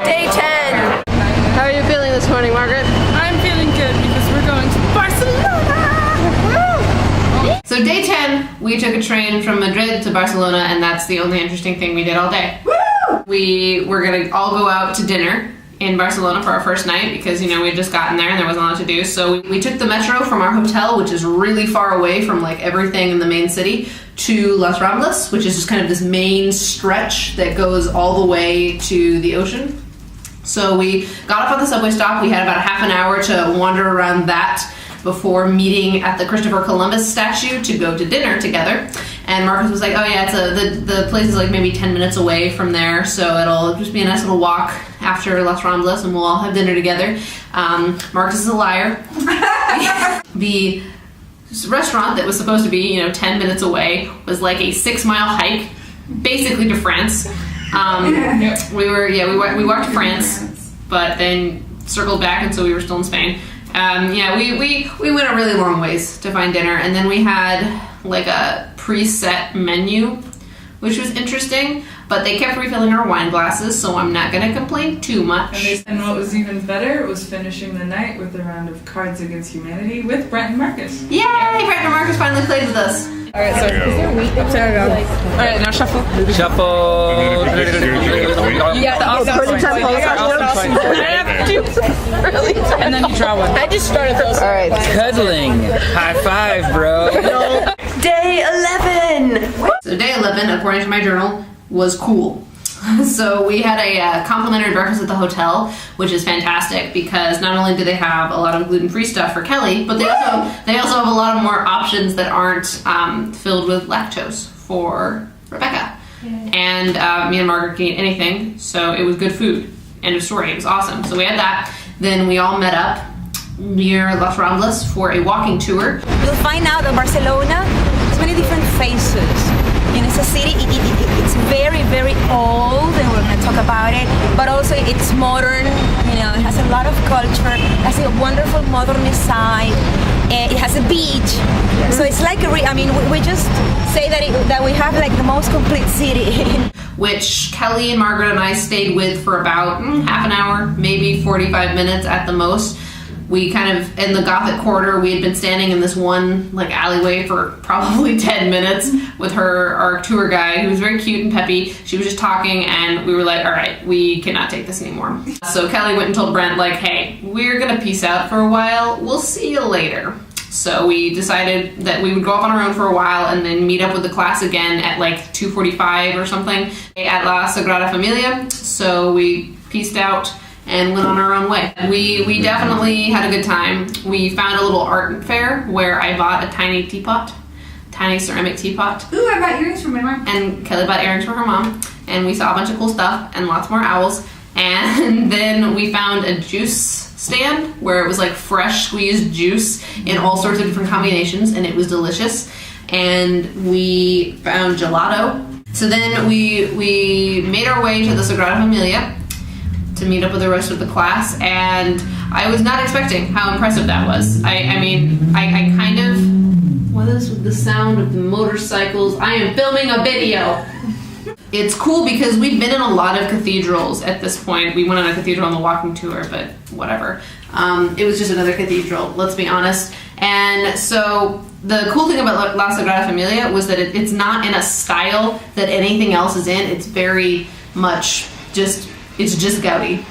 Day 10. How are you feeling this morning, Margaret? I'm feeling good because we're going to Barcelona! Woo! So day 10, we took a train from Madrid to Barcelona, and that's the only interesting thing we did all day. Woo! We were gonna all go out to dinner in Barcelona for our first night because, you know, we had just gotten there and there wasn't a lot to do. So we took the metro from our hotel, which is really far away from like everything in the main city, to Las Ramblas, which is just kind of this main stretch that goes all the way to the ocean. So we got off at the subway stop. We had about a half an hour to wander around that before meeting at the Christopher Columbus statue to go to dinner together. And Marcus was like, oh yeah, the place is like maybe 10 minutes away from there, so it'll just be a nice little walk after Las Ramblas and we'll all have dinner together. Marcus is a liar. The restaurant that was supposed to be, 10 minutes away was like a 6-mile hike, basically to France. We walked to France, but then circled back, and so we were still in Spain. We went a really long ways to find dinner, and then we had like a preset menu, which was interesting, but they kept refilling our wine glasses, so I'm not gonna complain too much. And what was even better was finishing the night with a round of Cards Against Humanity with Brent and Marcus. Yay! Brent and Marcus finally played with us. Alright, so is there wheat up there? Alright, now shuffle. Shuffle. Yeah, and then you draw one. I just started those. All right. Cuddling. High five, bro. Day 11. So day 11, according to my journal, was cool. So we had a complimentary breakfast at the hotel, which is fantastic because not only do they have a lot of gluten-free stuff for Kelly, but they also have a lot of more options that aren't filled with lactose for Rebecca. And me and Margaret can eat anything, so it was good food. End of story. It was awesome. So we had that. Then we all met up near Las Ramblas for a walking tour. You'll find out that Barcelona has many different faces. And it's a city, it's very, very old, and we're going to talk about it, but also it's modern, it has a lot of culture, it has a wonderful modernist side, it has a beach, so it's like, we just say that we have like the most complete city. Which Kelly and Margaret and I stayed with for about half an hour, maybe 45 minutes at the most. We kind of, in the Gothic quarter, we had been standing in this one like alleyway for probably 10 minutes with our tour guide, who was very cute and peppy. She was just talking, and we were like, all right, we cannot take this anymore. So Kelly went and told Brent, like, hey, we're gonna peace out for a while. We'll see you later. So we decided that we would go off on our own for a while and then meet up with the class again at like 2:45 or something at La Sagrada Familia. So we peaced out and went on our own way. We definitely had a good time. We found a little art fair where I bought a tiny ceramic teapot. Ooh, I bought earrings for my mom. And Kelly bought earrings for her mom. And we saw a bunch of cool stuff and lots more owls. And then we found a juice stand where it was like fresh squeezed juice in all sorts of different combinations, and it was delicious. And we found gelato. So then we made our way to the Sagrada Familia to meet up with the rest of the class, and I was not expecting how impressive that was. I kind of, what is with the sound of the motorcycles? I am filming a video. It's cool because we've been in a lot of cathedrals at this point. We went on a cathedral on the walking tour, but whatever. It was just another cathedral, let's be honest. And so the cool thing about La Sagrada Familia was that it's not in a style that anything else is in. It's very much just Gaudi.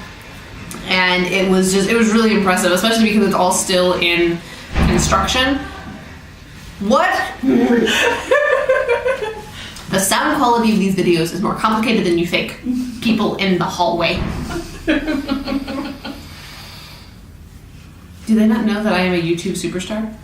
And it was really impressive, especially because it's all still in construction. What? The sound quality of these videos is more complicated than you think. People in the hallway. Do they not know that I am a YouTube superstar?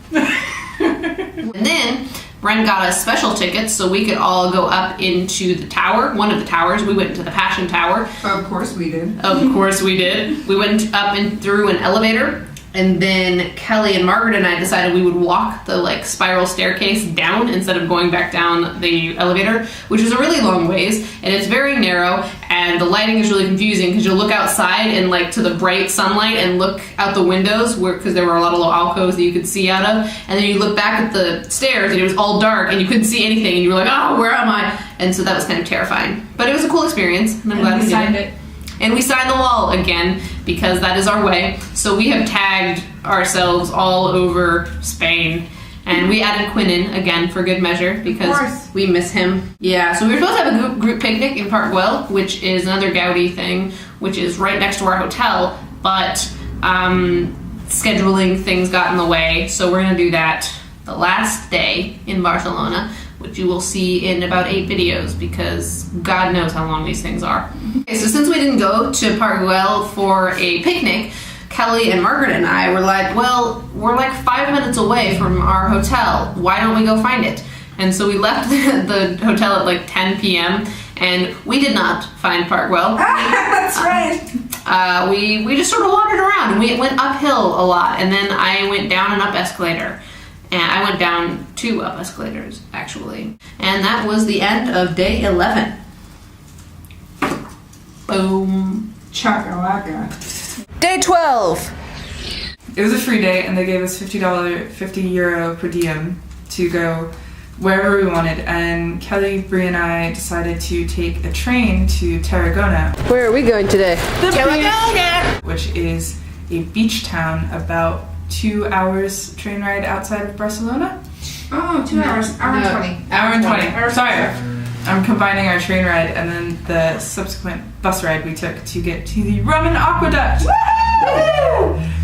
And then Brent got us special tickets so we could all go up into the tower, one of the towers. We went into the Passion Tower. Of course we did. Of course we did. We went up and through an elevator, and then Kelly and Margaret and I decided we would walk the like spiral staircase down instead of going back down the elevator, which is a really long ways, and it's very narrow, and the lighting is really confusing because you'll look outside and like to the bright sunlight and look out the windows because there were a lot of little alcoves that you could see out of, and then you look back at the stairs and it was all dark and you couldn't see anything, and you were like, oh, where am I? And so that was kind of terrifying, but it was a cool experience, and I'm glad we did it. And we signed the wall again because that is our way. So we have tagged ourselves all over Spain. And we added Quinn in again for good measure because we miss him. Yeah, so we were supposed to have a group picnic in Park Güell, which is another Gaudi thing, which is right next to our hotel. But scheduling things got in the way, so we're going to do that the last day in Barcelona, which you will see in about 8 videos because God knows how long these things are. Okay, so since we didn't go to Park Güell for a picnic, Kelly and Margaret and I were like, well, we're like 5 minutes away from our hotel. Why don't we go find it? And so we left the hotel at like 10 p.m. and we did not find Park Güell. That's right. We just sort of wandered around and we went uphill a lot, and then I went down an up escalator. And I went down 2 up escalators, actually. And that was the end of day 11. Boom. Chakalaka. Day 12. It was a free day, and they gave us €50 per diem to go wherever we wanted. And Kelly, Bree, and I decided to take a train to Tarragona, Where are we going today? which is a beach town about 2 hours train ride outside of Barcelona. Oh, 2 hours. Hour and 20. Hour and 20. Sorry. I'm combining our train ride and then the subsequent bus ride we took to get to the Roman Aqueduct,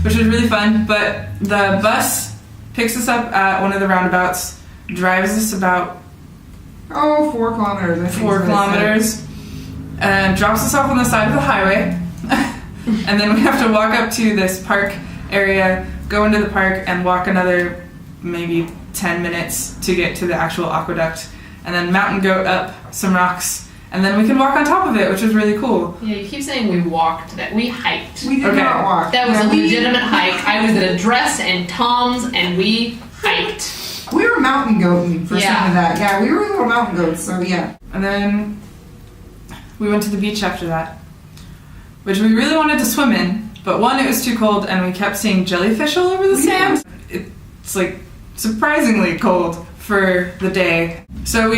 which was really fun. But the bus picks us up at one of the roundabouts, drives us about 4 kilometers. I think 4 is what it kilometers, and drops us off on the side of the highway. And then we have to walk up to this park area, go into the park, and walk another maybe 10 minutes to get to the actual aqueduct. And then mountain goat up some rocks, and then we can walk on top of it, which was really cool. Yeah, you keep saying we walked. That we hiked. said. We did not walk. That was a legitimate hike. I was in a dress and Toms, and we hiked. We were mountain goating for Yeah. some of that. Yeah, we were little mountain goats, so yeah. And then we went to the beach after that, which we really wanted to swim in, but one, it was too cold, and we kept seeing jellyfish all over the sand. It's like surprisingly cold for the day. So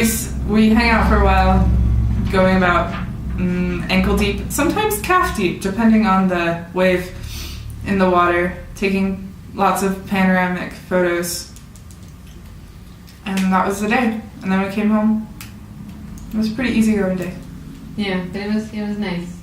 we hang out for a while, going about ankle deep, sometimes calf deep, depending on the wave in the water, taking lots of panoramic photos. And that was the day. And then we came home. It was a pretty easygoing day. Yeah, but it was nice.